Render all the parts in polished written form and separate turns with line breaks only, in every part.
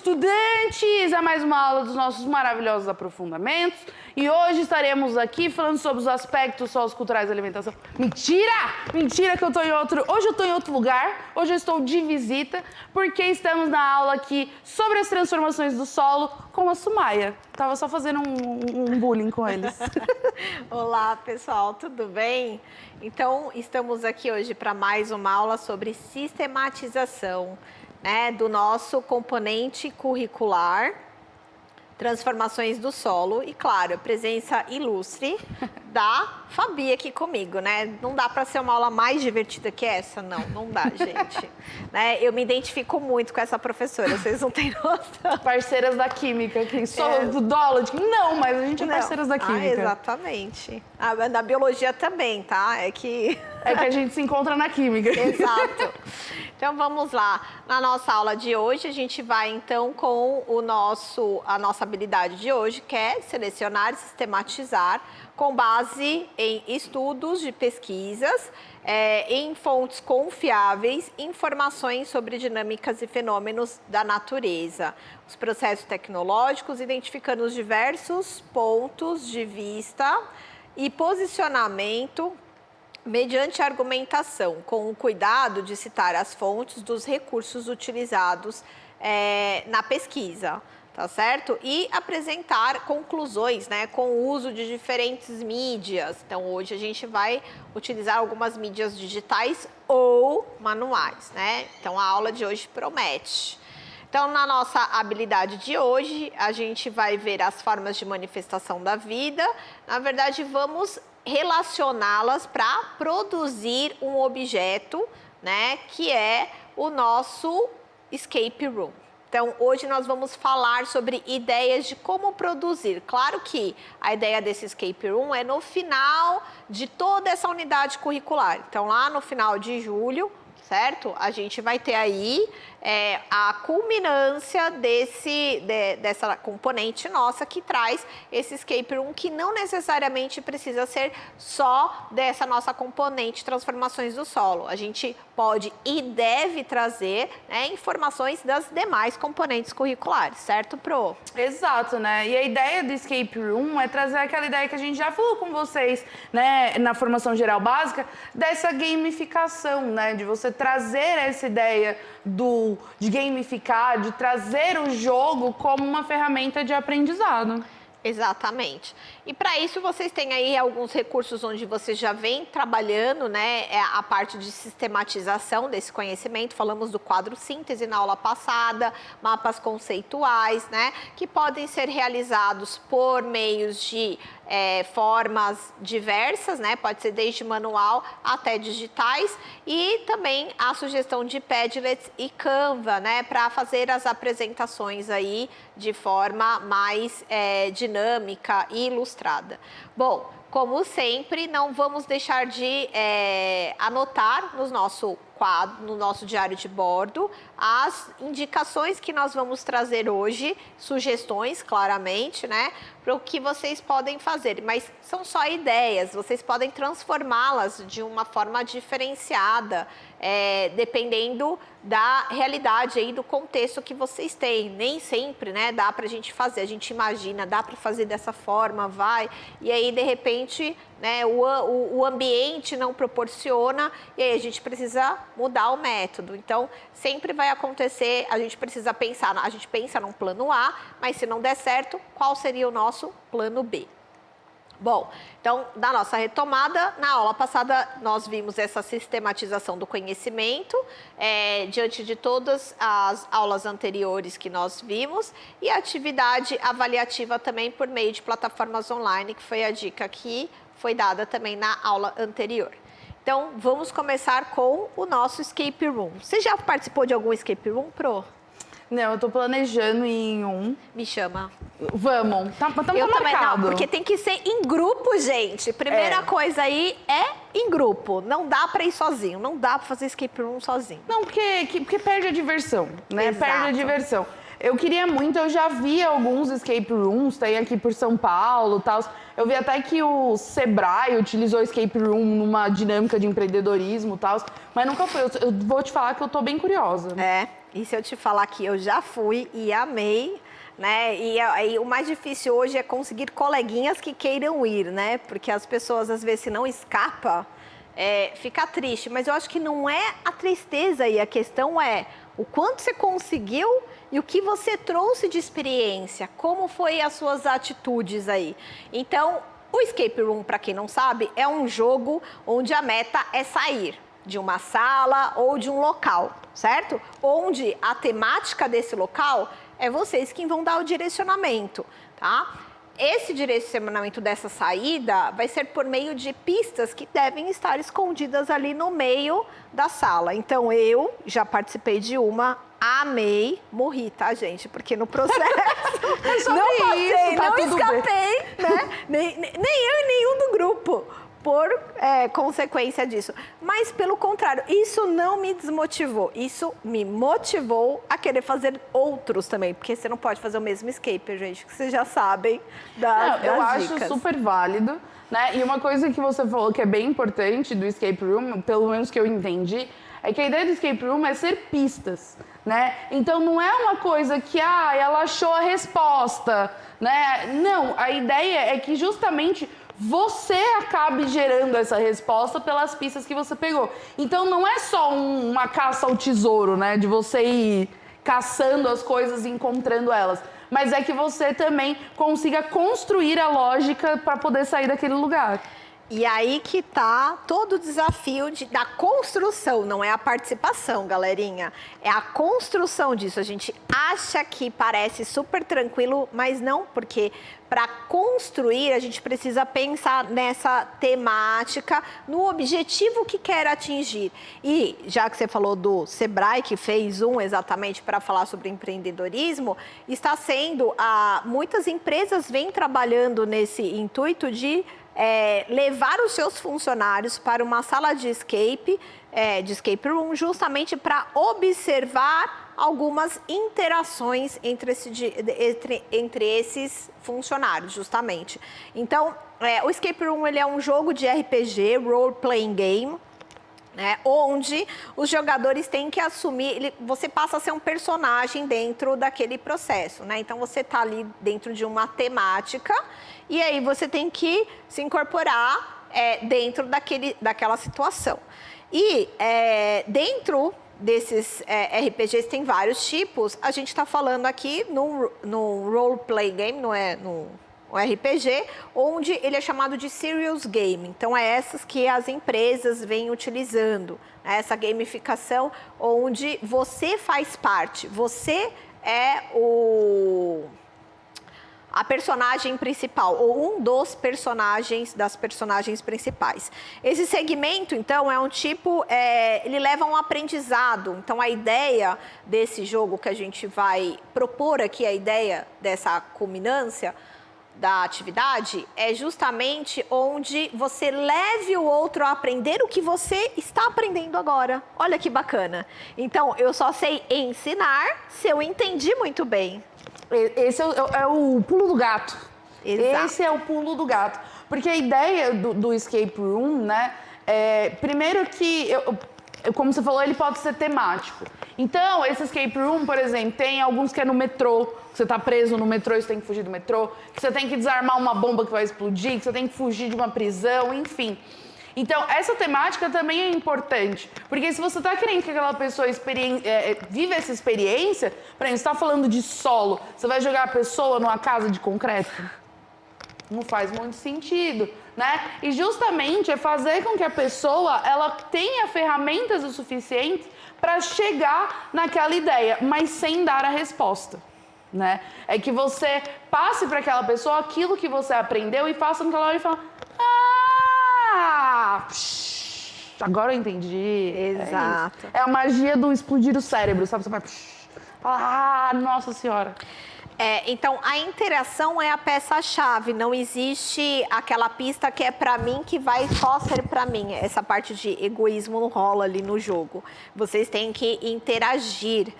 estudantes! É mais uma aula dos nossos maravilhosos aprofundamentos. E hoje estaremos aqui falando sobre os aspectos socioculturais da alimentação. Mentira! Mentira que eu tô em outro... Hoje eu tô em outro lugar, hoje eu estou de visita, porque estamos na aula aqui sobre as transformações do solo com a Sumaia. Tava só fazendo um bullying com eles.
Olá, pessoal, tudo bem? Então, estamos aqui hoje para mais uma aula sobre sistematização, né, do nosso componente curricular, transformações do solo e, claro, a presença ilustre da Fabi aqui comigo, né? Não dá para ser uma aula mais divertida que essa? Não dá, gente. Né? Eu me identifico muito com essa professora, vocês não têm noção.
Parceiras da química, que só do dólar. Não, mas a gente é parceiras da química.
Exatamente. Da biologia também, tá? É que
a gente se encontra na química.
Exato. Então vamos lá. Na nossa aula de hoje, a gente vai então com a nossa habilidade de hoje, que é selecionar e sistematizar com base em estudos de pesquisas, em fontes confiáveis, informações sobre dinâmicas e fenômenos da natureza, os processos tecnológicos, identificando os diversos pontos de vista e posicionamento mediante argumentação, com o cuidado de citar as fontes dos recursos utilizados na pesquisa, tá certo? E apresentar conclusões, né, com o uso de diferentes mídias. Então, hoje a gente vai utilizar algumas mídias digitais ou manuais, né? Então, a aula de hoje promete. Então, na nossa habilidade de hoje, a gente vai ver as formas de manifestação da vida. Na verdade, vamos relacioná-las para produzir um objeto, né, que é o nosso escape room. Então, hoje nós vamos falar sobre ideias de como produzir. Claro que a ideia desse escape room é no final de toda essa unidade curricular. Então, lá no final de julho, certo? A gente vai ter aí a culminância dessa componente nossa que traz esse escape room, que não necessariamente precisa ser só dessa nossa componente transformações do solo. A gente pode e deve trazer, né, informações das demais componentes curriculares, certo, Pro?
Exato, né? E a ideia do escape room é trazer aquela ideia que a gente já falou com vocês, né, na formação geral básica, dessa gamificação, né, de você trazer essa ideia de gamificar, de trazer o jogo como uma ferramenta de aprendizado.
Exatamente. E para isso vocês têm aí alguns recursos onde você já vem trabalhando, né, a parte de sistematização desse conhecimento. Falamos do quadro síntese na aula passada, mapas conceituais, né, que podem ser realizados por meios de formas diversas, né, pode ser desde manual até digitais, e também a sugestão de Padlet e Canva, né, para fazer as apresentações aí de forma mais dinâmica e ilustrada. Bom, como sempre, não vamos deixar de anotar no nosso quadro, no nosso diário de bordo, as indicações que nós vamos trazer hoje, sugestões, claramente, né, para o que vocês podem fazer. Mas são só ideias, vocês podem transformá-las de uma forma diferenciada, dependendo da realidade aí, do contexto que vocês têm. Nem sempre, né, dá para a gente fazer, a gente imagina, dá para fazer dessa forma, vai, e aí, de repente, né, o ambiente não proporciona, e aí a gente precisa mudar o método. Então, sempre vai acontecer, a gente precisa pensar, a gente pensa num plano A, mas se não der certo, qual seria o nosso plano B? Bom, então, da nossa retomada, na aula passada nós vimos essa sistematização do conhecimento, diante de todas as aulas anteriores que nós vimos, e a atividade avaliativa também por meio de plataformas online, que foi a dica que foi dada também na aula anterior. Então, vamos começar com o nosso escape room. Você já participou de algum escape room, Pro?
Não, eu tô planejando em um.
Me chama.
Vamos, estamos
Eu também não,
marcado.
porque tem que ser em grupo, gente. Primeira coisa aí é em grupo. Não dá pra ir sozinho, não dá pra fazer escape room sozinho.
Não, porque perde a diversão, né?
Exato.
Perde a diversão. Eu queria muito, eu já vi alguns escape rooms, tem aqui por São Paulo e tal. Eu vi até que o Sebrae utilizou escape room numa dinâmica de empreendedorismo e tal, mas nunca foi. Eu vou te falar que eu tô bem curiosa.
E se eu te falar que eu já fui e amei, né? E o mais difícil hoje é conseguir coleguinhas que queiram ir, né? Porque as pessoas, às vezes, se não escapa, fica triste. Mas eu acho que não é a tristeza aí, a questão é o quanto você conseguiu e o que você trouxe de experiência, como foi as suas atitudes aí. Então, o escape room, para quem não sabe, é um jogo onde a meta é sair de uma sala ou de um local, certo? Onde a temática desse local é vocês que vão dar o direcionamento, tá? Esse direcionamento dessa saída vai ser por meio de pistas que devem estar escondidas ali no meio da sala. Então, eu já participei de uma, amei, morri, tá, gente? Porque no processo não passei,
isso, tá
não
tudo
escapei, né? Nem eu e nenhum do grupo. Por consequência disso. Mas, pelo contrário, isso não me desmotivou. Isso me motivou a querer fazer outros também. Porque você não pode fazer o mesmo escape, gente, que vocês já sabem das
Eu
dicas.
acho super válido, né? E uma coisa que você falou que é bem importante do escape room, pelo menos que eu entendi, é que a ideia do escape room é ser pistas, né? Então não é uma coisa que, ela achou a resposta, né? Não, a ideia é que justamente você acabe gerando essa resposta pelas pistas que você pegou. Então não é só uma caça ao tesouro, né? De você ir caçando as coisas e encontrando elas. Mas é que você também consiga construir a lógica para poder sair daquele lugar.
E aí que tá todo o desafio da construção, não é a participação, galerinha. É a construção disso. A gente acha que parece super tranquilo, mas não, porque para construir a gente precisa pensar nessa temática, no objetivo que quer atingir. E já que você falou do Sebrae, que fez um exatamente para falar sobre empreendedorismo, está sendo, muitas empresas vêm trabalhando nesse intuito de levar os seus funcionários para uma sala de escape room, justamente para observar algumas interações entre esses funcionários, justamente. Então, o escape room ele é um jogo de RPG, role playing game, onde os jogadores têm que assumir, você passa a ser um personagem dentro daquele processo, né? Então você está ali dentro de uma temática e aí você tem que se incorporar dentro daquela situação. E dentro desses RPGs tem vários tipos, a gente está falando aqui no role play game, não é no RPG, onde ele é chamado de serious game. Então, é essas que as empresas vêm utilizando, né? Essa gamificação onde você faz parte, você é a personagem principal, ou um dos personagens, das personagens principais. Esse segmento, então, é um tipo, ele leva a um aprendizado. Então, a ideia desse jogo que a gente vai propor aqui, a ideia dessa culminância da atividade, é justamente onde você leve o outro a aprender o que você está aprendendo agora. Olha que bacana. Então, eu só sei ensinar se eu entendi muito bem.
Esse é o pulo do gato.
Exato.
Esse é o pulo do gato. Porque a ideia do escape room, né? Primeiro que, como você falou, ele pode ser temático. Então, esse escape room, por exemplo, tem alguns que é no metrô. Você está preso no metrô e você tem que fugir do metrô. Que você tem que desarmar uma bomba que vai explodir. Que você tem que fugir de uma prisão, enfim. Então, essa temática também é importante, porque se você está querendo que aquela pessoa viva essa experiência, por exemplo, você está falando de solo, você vai jogar a pessoa numa casa de concreto? Não faz muito sentido, né? E justamente é fazer com que a pessoa ela tenha ferramentas o suficiente para chegar naquela ideia, mas sem dar a resposta, né? É que você passe para aquela pessoa aquilo que você aprendeu e faça com que ela olhe e fale: agora eu entendi.
Exato.
É a magia do explodir o cérebro, sabe? Você vai falar: nossa senhora.
Então, a interação é a peça-chave. Não existe aquela pista que é pra mim, que vai só ser pra mim. Essa parte de egoísmo não rola ali no jogo. Vocês têm que interagir.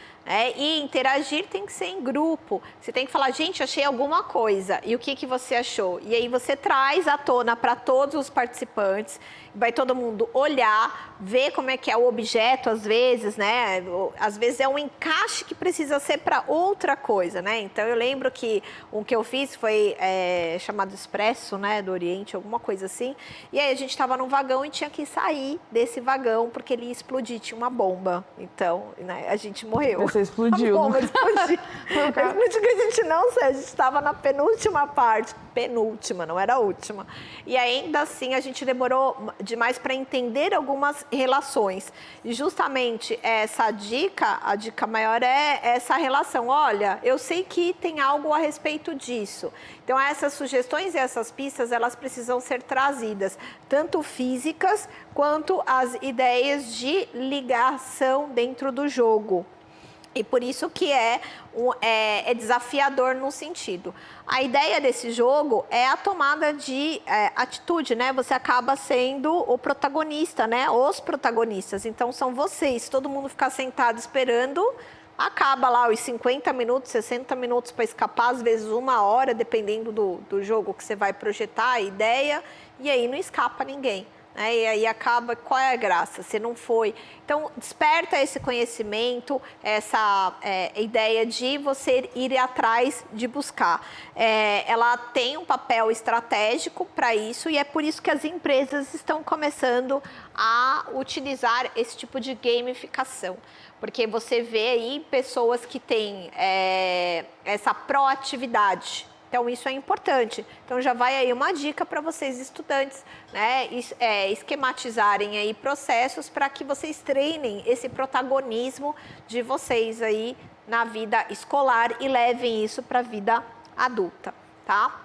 E interagir tem que ser em grupo. Você tem que falar, gente, achei alguma coisa. E o que você achou? E aí você traz à tona para todos os participantes. Vai todo mundo olhar, ver como é que é o objeto, às vezes, né? Às vezes é um encaixe que precisa ser para outra coisa, né? Então, eu lembro que o que eu fiz foi chamado Expresso, né? Do Oriente, alguma coisa assim. E aí, a gente estava num vagão e tinha que sair desse vagão, porque ele ia explodir, tinha uma bomba. Então, né, a gente morreu.
Você explodiu.
A bomba explodiu. Explodiu que a gente não sei, a gente estava na penúltima parte. Penúltima, não era a última. E ainda assim, a gente demorou demais para entender algumas relações. E justamente essa dica, a dica maior é essa relação. Olha, eu sei que tem algo a respeito disso. Então, essas sugestões e essas pistas, elas precisam ser trazidas, tanto físicas quanto as ideias de ligação dentro do jogo. E por isso que é desafiador no sentido. A ideia desse jogo é a tomada de atitude, né? Você acaba sendo o protagonista, né? Os protagonistas. Então, são vocês. Todo mundo ficar sentado esperando. Acaba lá os 50 minutos, 60 minutos para escapar, às vezes 1 hora, dependendo do jogo que você vai projetar, a ideia. E aí não escapa ninguém. E aí acaba, qual é a graça? Você não foi. Então, desperta esse conhecimento, essa ideia de você ir atrás de buscar. Ela tem um papel estratégico para isso e é por isso que as empresas estão começando a utilizar esse tipo de gamificação. Porque você vê aí pessoas que têm essa proatividade. Então, isso é importante. Então, já vai aí uma dica para vocês, estudantes, né? Esquematizarem aí processos para que vocês treinem esse protagonismo de vocês aí na vida escolar e levem isso para a vida adulta, tá?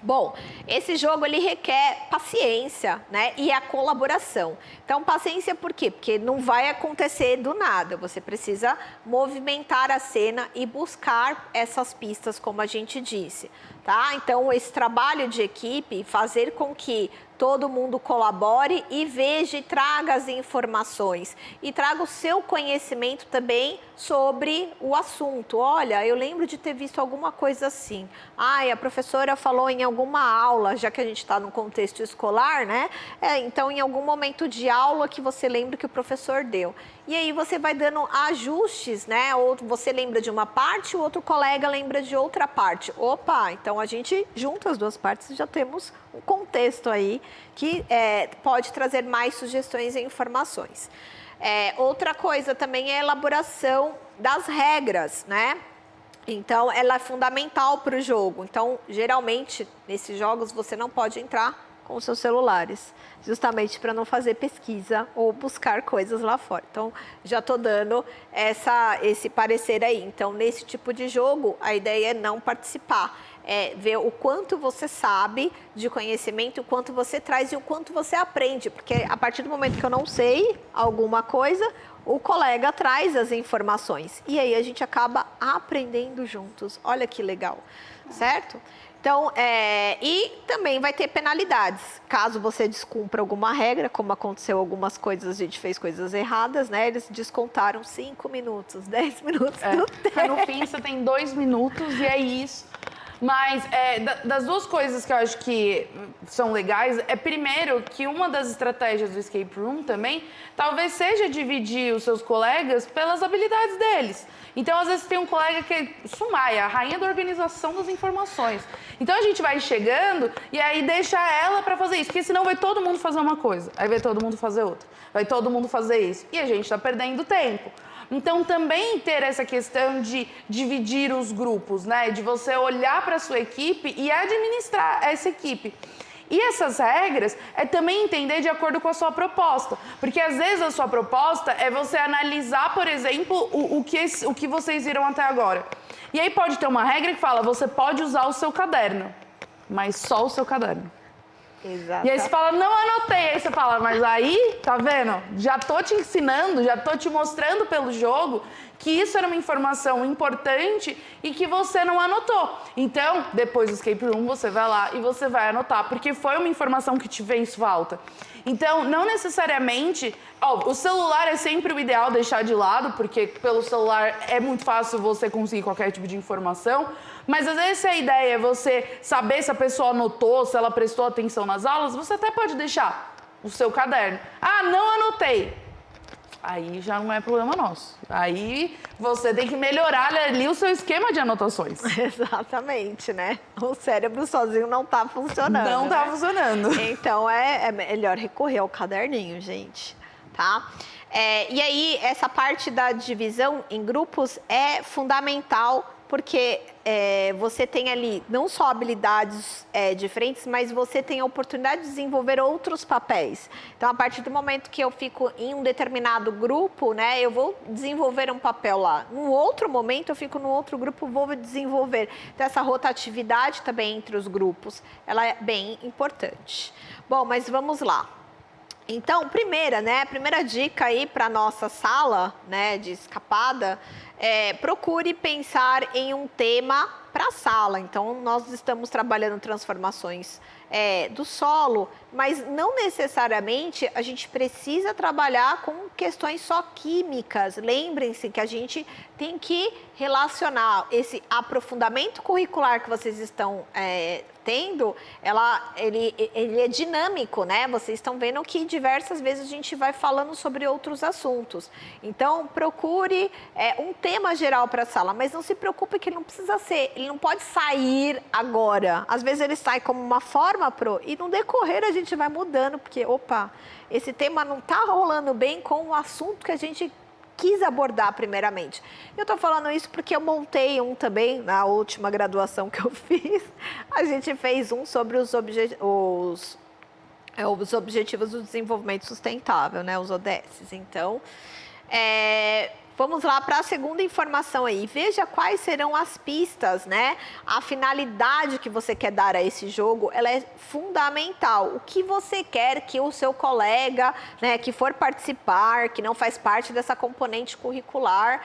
Bom, esse jogo ele requer paciência, né? E a colaboração. Então, paciência por quê? Porque não vai acontecer do nada. Você precisa movimentar a cena e buscar essas pistas, como a gente disse, tá? Então, esse trabalho de equipe, fazer com que todo mundo colabore e veja e traga as informações. E traga o seu conhecimento também sobre o assunto. Olha, eu lembro de ter visto alguma coisa assim. A professora falou em alguma aula, já que a gente está no contexto escolar, né? Então, em algum momento de aula que você lembra que o professor deu. E aí você vai dando ajustes, né? Ou você lembra de uma parte, o outro colega lembra de outra parte. Opa, então a gente junta as duas partes e já temos um contexto aí que pode trazer mais sugestões e informações. Outra coisa também é a elaboração das regras, né? Então, ela é fundamental para o jogo. Então, geralmente, nesses jogos, você não pode entrar com os seus celulares, justamente para não fazer pesquisa ou buscar coisas lá fora. Então, já estou dando esse parecer aí. Então, nesse tipo de jogo, a ideia é não participar. Ver o quanto você sabe de conhecimento, o quanto você traz e o quanto você aprende. Porque a partir do momento que eu não sei alguma coisa, o colega traz as informações. E aí a gente acaba aprendendo juntos. Olha que legal, certo? Então, e também vai ter penalidades. Caso você descumpra alguma regra, como aconteceu algumas coisas, a gente fez coisas erradas, né? Eles descontaram 5 minutos, 10 minutos do tempo.
No fim, você tem 2 minutos e é isso. Mas das duas coisas que eu acho que são legais, primeiro que uma das estratégias do escape room também, talvez seja dividir os seus colegas pelas habilidades deles. Então, às vezes, tem um colega que é Sumaya, a rainha da organização das informações. Então, a gente vai chegando e aí deixa ela para fazer isso, porque senão vai todo mundo fazer uma coisa, aí vai todo mundo fazer outra, vai todo mundo fazer isso. E a gente está perdendo tempo. Então, também ter essa questão de dividir os grupos, né? De você olhar para a sua equipe e administrar essa equipe. E essas regras também entender de acordo com a sua proposta. Porque, às vezes, a sua proposta é você analisar, por exemplo, o que vocês viram até agora. E aí pode ter uma regra que fala, você pode usar o seu caderno, mas só o seu caderno.
Exato.
E aí você fala, não anotei. Aí você fala, mas aí, tá vendo? Já tô te ensinando, já tô te mostrando pelo jogo que isso era uma informação importante e que você não anotou. Então, depois do escape room, você vai lá e você vai anotar, porque foi uma informação que te fez falta. Então, não necessariamente... o celular é sempre o ideal deixar de lado, porque pelo celular é muito fácil você conseguir qualquer tipo de informação. Mas às vezes se a ideia é você saber se a pessoa anotou, se ela prestou atenção nas aulas, você até pode deixar o seu caderno. Ah, não anotei. Aí já não é problema nosso. Aí você tem que melhorar ali o seu esquema de anotações.
Exatamente, né? O cérebro sozinho não tá funcionando.
Não tá funcionando.
Então é melhor recorrer ao caderninho, gente, tá? E aí, essa parte da divisão em grupos é fundamental, porque você tem ali não só habilidades diferentes, mas você tem a oportunidade de desenvolver outros papéis. Então, a partir do momento que eu fico em um determinado grupo, né, eu vou desenvolver um papel lá. Num outro momento, eu fico no outro grupo, vou desenvolver. Então, essa rotatividade também entre os grupos, ela é bem importante. Bom, mas vamos lá. Então, primeira dica aí para nossa sala, né, de escapada, procure pensar em um tema para a sala. Então, nós estamos trabalhando transformações do solo, mas não necessariamente a gente precisa trabalhar com questões só químicas. Lembrem-se que a gente tem que relacionar esse aprofundamento curricular que vocês estão tendo, ele é dinâmico, né? Vocês estão vendo que diversas vezes a gente vai falando sobre outros assuntos. Então, procure um tema geral para a sala, mas não se preocupe que ele não precisa ele não pode sair agora. Às vezes ele sai como uma forma e no decorrer a gente vai mudando, porque, esse tema não está rolando bem com o assunto que a gente quis abordar primeiramente. Eu estou falando isso porque eu montei um também, na última graduação que eu fiz. A gente fez um sobre os Objetivos do Desenvolvimento Sustentável, né? Os ODS. Então, vamos lá para a segunda informação aí. Veja quais serão as pistas, né? A finalidade que você quer dar a esse jogo, ela é fundamental. O que você quer que o seu colega, né, que for participar, que não faz parte dessa componente curricular,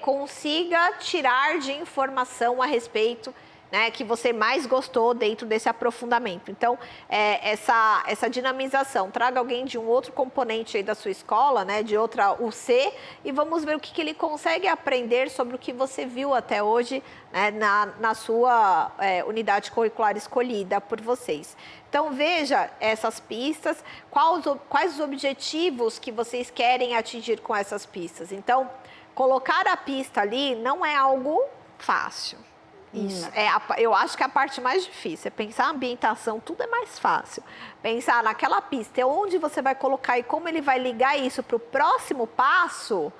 consiga tirar de informação a respeito, né, que você mais gostou dentro desse aprofundamento. Então, essa dinamização, traga alguém de um outro componente aí da sua escola, né, de outra UC, e vamos ver o que ele consegue aprender sobre o que você viu até hoje, né, na sua unidade curricular escolhida por vocês. Então, veja essas pistas, quais os objetivos que vocês querem atingir com essas pistas. Então, colocar a pista ali não é algo fácil. Isso, eu acho que é a parte mais difícil, é pensar a ambientação, tudo é mais fácil. Pensar naquela pista, onde você vai colocar e como ele vai ligar isso para o próximo passo,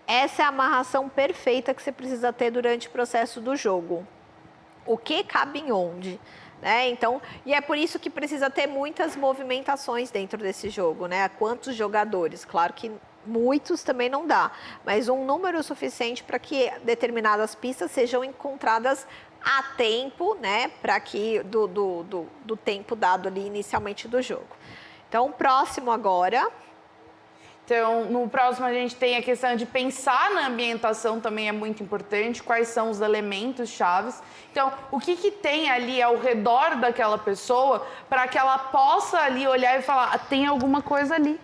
essa é a amarração perfeita que você precisa ter durante o processo do jogo. O que cabe em onde? Né? Então, e é por isso que precisa ter muitas movimentações dentro desse jogo, né? Quantos jogadores? Claro que muitos também não dá, mas um número suficiente para que determinadas pistas sejam encontradas a tempo, né? Para que do tempo dado ali inicialmente do jogo. Então, próximo agora.
Então, no próximo a gente tem a questão de pensar na ambientação, também é muito importante, quais são os elementos chaves. Então, o que tem ali ao redor daquela pessoa para que ela possa ali olhar e falar, tem alguma coisa ali.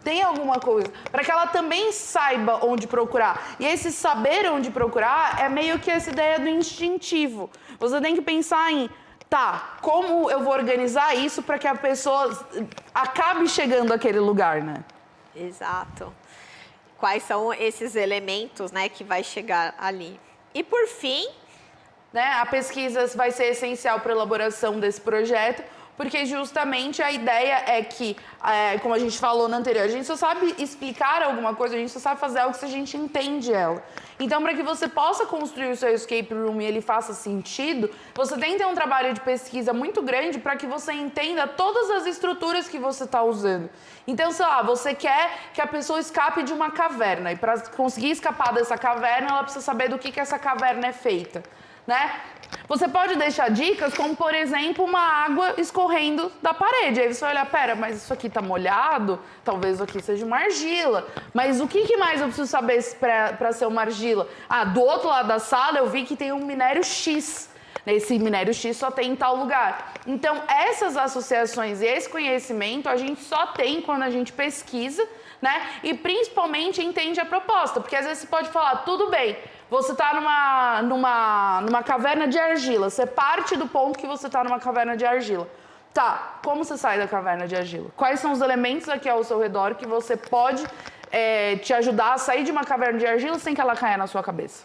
Tem alguma coisa, para que ela também saiba onde procurar. E esse saber onde procurar é meio que essa ideia do instintivo. Você tem que pensar em, como eu vou organizar isso para que a pessoa acabe chegando àquele lugar, né?
Exato. Quais são esses elementos, né, que vai chegar ali. E por fim,
né, a pesquisa vai ser essencial para a elaboração desse projeto, porque justamente a ideia é que, como a gente falou no anterior, a gente só sabe explicar alguma coisa, a gente só sabe fazer algo se a gente entende ela. Então, para que você possa construir o seu escape room e ele faça sentido, você tem que ter um trabalho de pesquisa muito grande para que você entenda todas as estruturas que você está usando. Então, sei lá, você quer que a pessoa escape de uma caverna, e para conseguir escapar dessa caverna, ela precisa saber do que essa caverna é feita, né? Você pode deixar dicas como, por exemplo, uma água escorrendo da parede. Aí você vai olhar, pera, mas isso aqui tá molhado? Talvez isso aqui seja uma argila. Mas o que mais eu preciso saber para ser uma argila? Do outro lado da sala eu vi que tem um minério X. Esse minério X só tem em tal lugar. Então, essas associações e esse conhecimento a gente só tem quando a gente pesquisa, né? E principalmente entende a proposta, porque às vezes você pode falar, tudo bem, você está numa caverna de argila, você parte do ponto que você está numa caverna de argila. Tá, como você sai da caverna de argila? Quais são os elementos aqui ao seu redor que você pode te ajudar a sair de uma caverna de argila sem que ela caia na sua cabeça?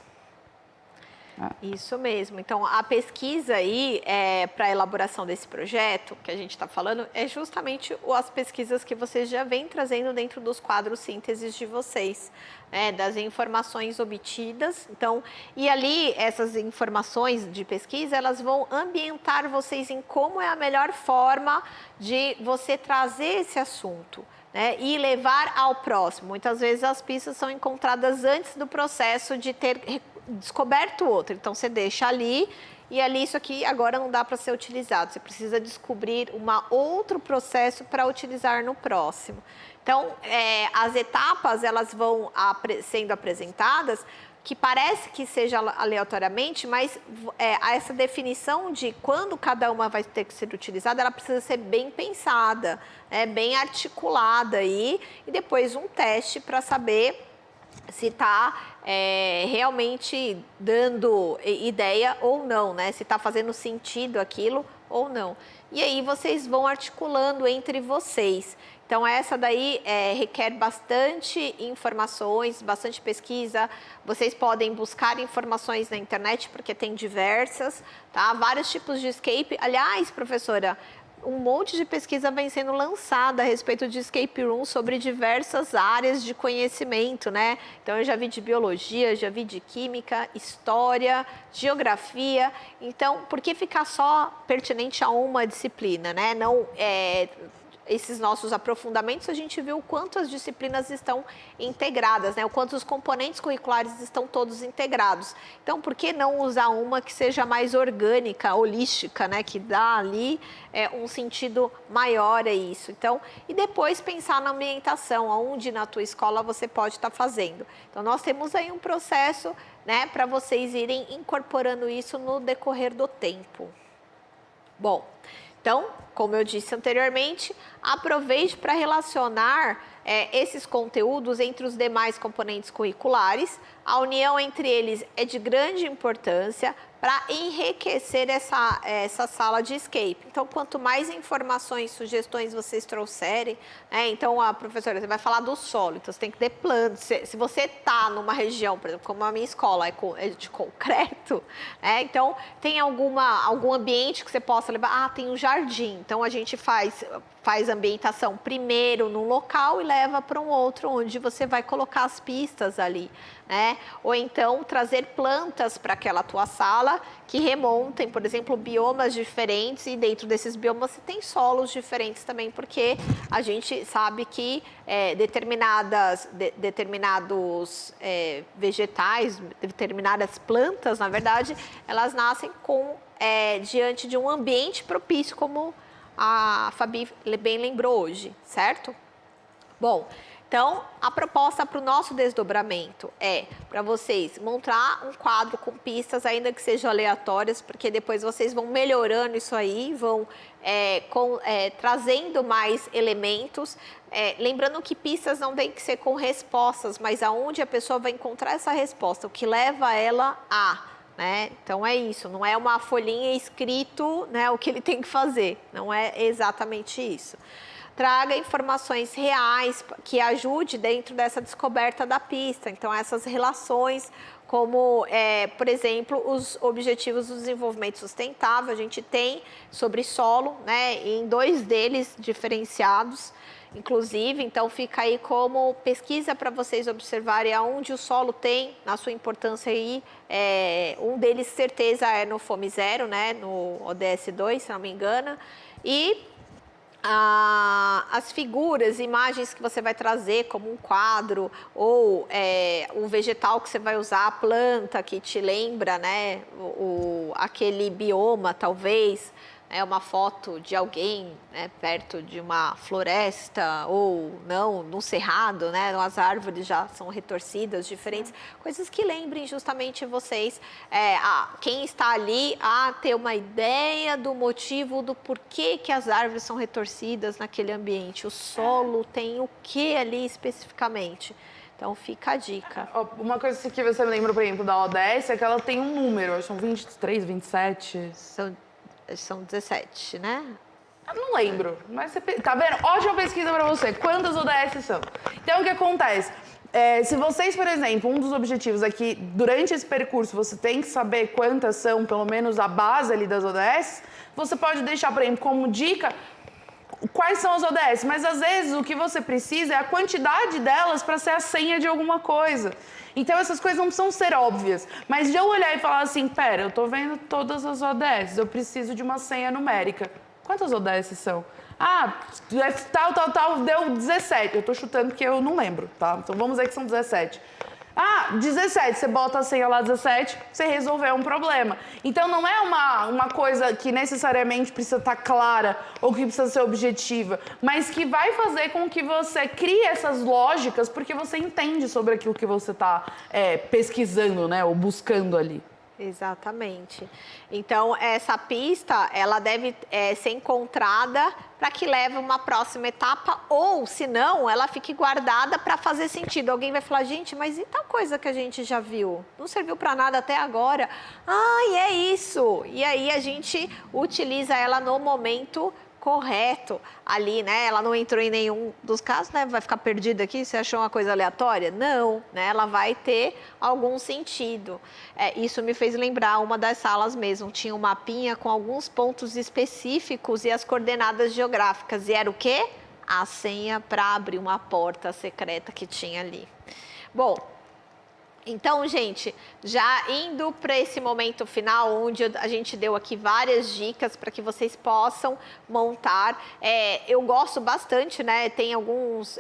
Isso mesmo. Então, a pesquisa aí para a elaboração desse projeto que a gente está falando é justamente as pesquisas que vocês já vêm trazendo dentro dos quadros sínteses de vocês, né, das informações obtidas. Então, e ali essas informações de pesquisa, elas vão ambientar vocês em como é a melhor forma de você trazer esse assunto, né, e levar ao próximo. Muitas vezes as pistas são encontradas antes do processo de ter descoberto outro. Então, você deixa ali e ali isso aqui agora não dá para ser utilizado. Você precisa descobrir outro processo para utilizar no próximo. Então, as etapas, elas vão sendo apresentadas, que parece que seja aleatoriamente, mas essa definição de quando cada uma vai ter que ser utilizada, ela precisa ser bem pensada, bem articulada aí, e depois um teste para saber se está realmente dando ideia ou não, né? Se está fazendo sentido aquilo ou não. E aí vocês vão articulando entre vocês. Então, essa daí requer bastante informações, bastante pesquisa. Vocês podem buscar informações na internet, porque tem diversas, tá? Vários tipos de escape. Aliás, professora, um monte de pesquisa vem sendo lançada a respeito de escape room sobre diversas áreas de conhecimento, né? Então, eu já vi de biologia, já vi de química, história, geografia. Então, por que ficar só pertinente a uma disciplina, né? Não esses nossos aprofundamentos, a gente viu o quanto as disciplinas estão integradas, né? O quanto os componentes curriculares estão todos integrados. Então, por que não usar uma que seja mais orgânica, holística, né? Que dá ali um sentido maior a isso. Então, e depois pensar na ambientação, aonde na tua escola você pode estar fazendo. Então, nós temos aí um processo, né? Para vocês irem incorporando isso no decorrer do tempo. Bom, então, como eu disse anteriormente, aproveite para relacionar esses conteúdos entre os demais componentes curriculares. A união entre eles é de grande importância para enriquecer essa sala de escape. Então, quanto mais informações, sugestões vocês trouxerem, então a professora, você vai falar do solo, então você tem que ter plano. Se você está numa região, por exemplo, como a minha escola é de concreto, então tem algum ambiente que você possa levar. Tem um jardim, então a gente faz ambientação primeiro num local e leva para um outro, onde você vai colocar as pistas ali, né? Ou então trazer plantas para aquela tua sala que remontem, por exemplo, biomas diferentes, e dentro desses biomas você tem solos diferentes também, porque a gente sabe que determinados vegetais, determinadas plantas, na verdade, elas nascem diante de um ambiente propício, como a Fabi bem lembrou hoje, certo? Bom, então a proposta para o nosso desdobramento é para vocês montar um quadro com pistas, ainda que sejam aleatórias, porque depois vocês vão melhorando isso aí, vão trazendo mais elementos. Lembrando que pistas não tem que ser com respostas, mas aonde a pessoa vai encontrar essa resposta, o que leva ela a... Então é isso, não é uma folhinha escrito, né, o que ele tem que fazer, não é exatamente isso. Traga informações reais que ajude dentro dessa descoberta da pista. Então, essas relações, como, por exemplo, os Objetivos do Desenvolvimento Sustentável, a gente tem sobre solo, né, em 2 deles diferenciados, inclusive. Então, fica aí como pesquisa para vocês observarem aonde o solo tem na sua importância aí. Um deles, certeza, é no Fome Zero, né, no ODS 2, se não me engano. E as figuras, imagens que você vai trazer, como um quadro, ou um vegetal que você vai usar, a planta que te lembra, né, aquele bioma, talvez, uma foto de alguém, né, perto de uma floresta ou não, num cerrado, né, as árvores já são retorcidas, diferentes, coisas que lembrem justamente vocês, quem está ali, a ter uma ideia do motivo, do porquê que as árvores são retorcidas naquele ambiente, o solo tem o que ali especificamente. Então, fica a dica.
Uma coisa que você me lembra, por exemplo, da ODS é que ela tem um número, são 23, 27...
São 17, né?
Eu não lembro, mas você... Tá vendo? Ótima pesquisa pra você. Quantas ODS são? Então, o que acontece? Se vocês, por exemplo, um dos objetivos é que durante esse percurso você tem que saber quantas são, pelo menos a base ali das ODS, você pode deixar, por exemplo, como dica quais são as ODS, mas às vezes o que você precisa é a quantidade delas para ser a senha de alguma coisa. Então essas coisas não precisam ser óbvias, mas de eu olhar e falar assim, pera, eu tô vendo todas as ODS, eu preciso de uma senha numérica. Quantas ODS são? Ah, tal, deu 17. Eu tô chutando porque eu não lembro, tá? Então vamos dizer que são 17. Ah, 17, você bota a senha lá 17, você resolveu um problema. Então não é uma coisa que necessariamente precisa estar clara ou que precisa ser objetiva, mas que vai fazer com que você crie essas lógicas porque você entende sobre aquilo que você está pesquisando, né, ou buscando ali.
Exatamente. Então, essa pista, ela deve ser encontrada para que leve uma próxima etapa, ou, se não, ela fique guardada para fazer sentido. Alguém vai falar, gente, mas e tal coisa que a gente já viu? Não serviu para nada até agora. Ah, e é isso! E aí a gente utiliza ela no momento correto ali, né? Ela não entrou em nenhum dos casos, né? Vai ficar perdida aqui, você achou uma coisa aleatória? Não, né? Ela vai ter algum sentido. Isso me fez lembrar uma das salas mesmo, tinha um mapinha com alguns pontos específicos e as coordenadas geográficas. E era o quê? A senha para abrir uma porta secreta que tinha ali. Bom, então, gente, já indo para esse momento final, onde a gente deu aqui várias dicas para que vocês possam montar. Eu gosto bastante, né? Tem alguns...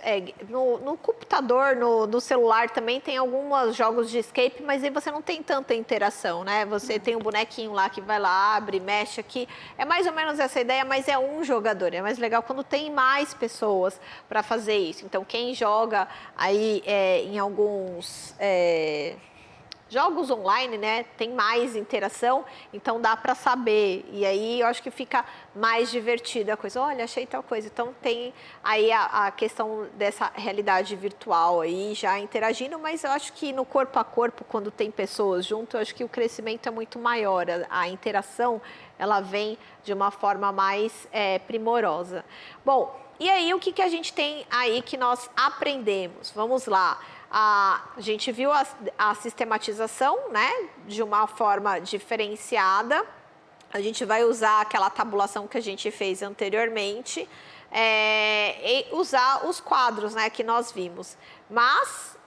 no computador, no celular também tem alguns jogos de escape, mas aí você não tem tanta interação, né? Você tem um bonequinho lá que vai lá, abre, mexe aqui. É mais ou menos essa ideia, mas é um jogador. É mais legal quando tem mais pessoas para fazer isso. Então, quem joga aí em alguns... jogos online, né, tem mais interação, então dá para saber, e aí eu acho que fica mais divertida a coisa, olha, achei tal coisa, então tem aí a questão dessa realidade virtual aí já interagindo, mas eu acho que no corpo a corpo, quando tem pessoas junto, eu acho que o crescimento é muito maior, a interação, ela vem de uma forma mais primorosa. Bom, e aí o que a gente tem aí que nós aprendemos? Vamos lá. A gente viu a sistematização, né, de uma forma diferenciada. A gente vai usar aquela tabulação que a gente fez anteriormente e usar os quadros, né, que nós vimos. Mas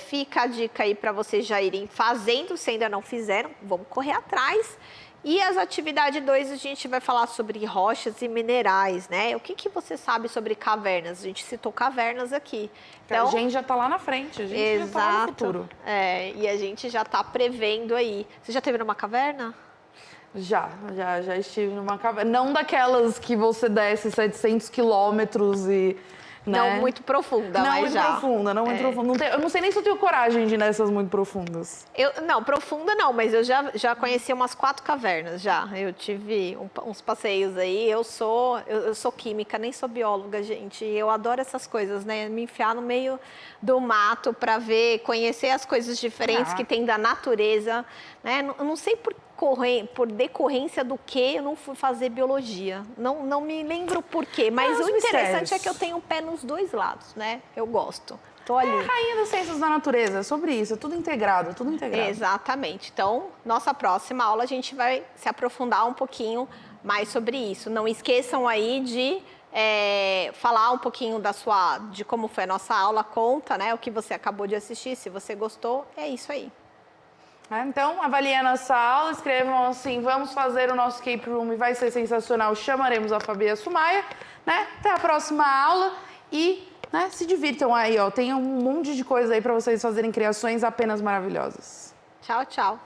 fica a dica aí para vocês já irem fazendo, se ainda não fizeram, vamos correr atrás. E as atividades 2, a gente vai falar sobre rochas e minerais, né? O que você sabe sobre cavernas? A gente citou cavernas aqui.
Então, a gente já está lá na frente, a gente já está lá no futuro.
E a gente já está prevendo aí. Você já esteve numa caverna?
Já estive numa caverna. Não daquelas que você desce 700 quilômetros e... Né?
Não muito profunda, mas já.
Não muito profunda. Eu não sei nem se eu tenho coragem de ir nessas muito profundas.
Não, profunda não, mas eu já conheci umas 4 cavernas, já. Eu tive uns passeios aí. Eu sou química, nem sou bióloga, gente. Eu adoro essas coisas, né? Me enfiar no meio do mato para conhecer as coisas diferentes que tem da natureza, né? Eu não sei por decorrência do que eu não fui fazer biologia. Não me lembro por quê, mas o interessante é que eu tenho um pé nos dois lados, né? Eu gosto. Tô ali.
É a rainha das ciências da natureza, é sobre isso, é tudo integrado, tudo integrado.
Exatamente. Então, nossa próxima aula a gente vai se aprofundar um pouquinho mais sobre isso. Não esqueçam aí de falar um pouquinho de como foi a nossa aula, conta, né? O que você acabou de assistir, se você gostou, é isso aí.
Então, avaliem a nossa aula, escrevam assim, vamos fazer o nosso escape room e vai ser sensacional, chamaremos a Fabi e a Sumaia, né? Até a próxima aula e se divirtam aí, ó, tem um monte de coisa aí para vocês fazerem criações apenas maravilhosas.
Tchau, tchau.